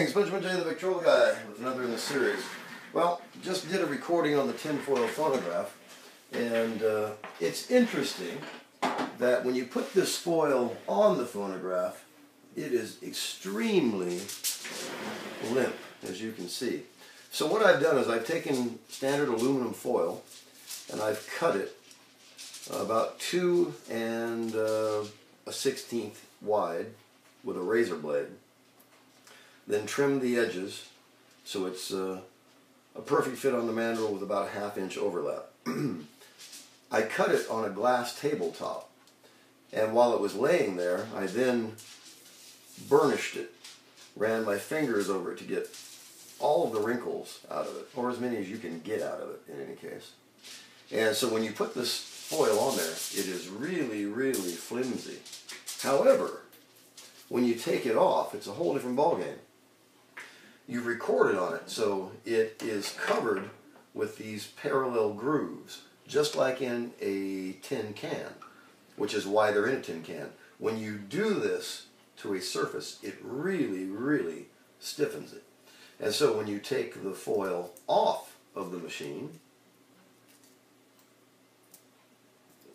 Greetings, Benjamin J. the Victrola Guy with another in the series. Well, just did a recording on the tinfoil phonograph, and it's interesting that when you put this foil on the phonograph, it is extremely limp, as you can see. So what I've done is I've taken standard aluminum foil and I've cut it about 2 1/16 wide with a razor blade. Then trim the edges so it's a perfect fit on the mandrel with about a 1/2 inch overlap. I cut it on a glass tabletop, and while it was laying there, I then burnished it, ran my fingers over it to get all of the wrinkles out of it, or as many as you can get out of it in any case. And so when you put this foil on there, it is really, really flimsy. However, when you take it off, it's a whole different ballgame. You've recorded on it, so it is covered with these parallel grooves, just like in a tin can, which is why they're in a tin can. When you do this to a surface, it really, really stiffens it. And so when you take the foil off of the machine,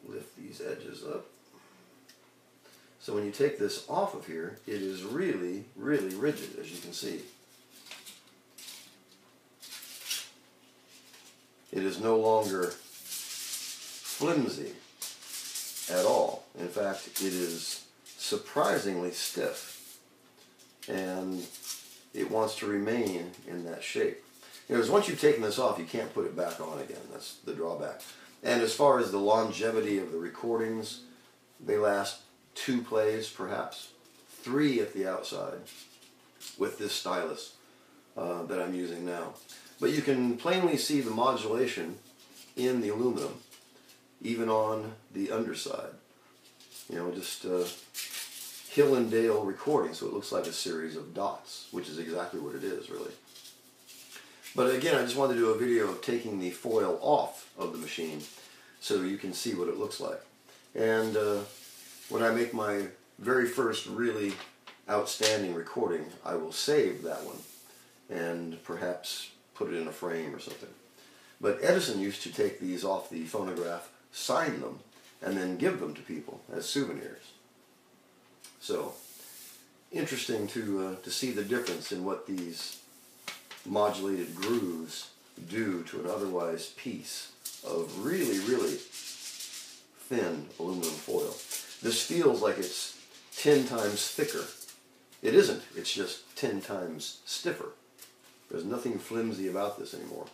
lift these edges up. So when you take this off of here, it is really, really rigid, as you can see. It is no longer flimsy at all. In fact, it is surprisingly stiff, and it wants to remain in that shape. Because once you've taken this off, you can't put it back on again. That's the drawback. And as far as the longevity of the recordings, they last 2 plays, perhaps 3 at the outside with this stylus that I'm using now. But you can plainly see the modulation in the aluminum, even on the underside. You know, just hill and dale recording, so it looks like a series of dots, which is exactly what it is, really. But again, I just wanted to do a video of taking the foil off of the machine so you can see what it looks like. And when I make my very first really outstanding recording, I will save that one and perhaps put it in a frame or something. But Edison used to take these off the phonograph, sign them, and then give them to people as souvenirs. So, interesting to see the difference in what these modulated grooves do to an otherwise piece of really, really thin aluminum foil. This feels like it's 10 times thicker. It isn't, it's just 10 times stiffer. There's nothing flimsy about this anymore.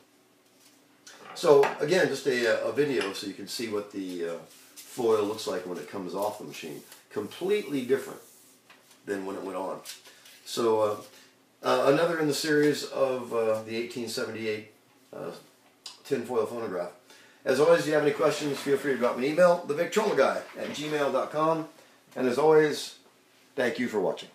So again, just a video so you can see what the foil looks like when it comes off the machine. Completely different than when it went on. So another in the series of the 1878 tinfoil phonograph. As always, if you have any questions, feel free to drop me an email, thevictrolaguy@gmail.com. And as always, thank you for watching.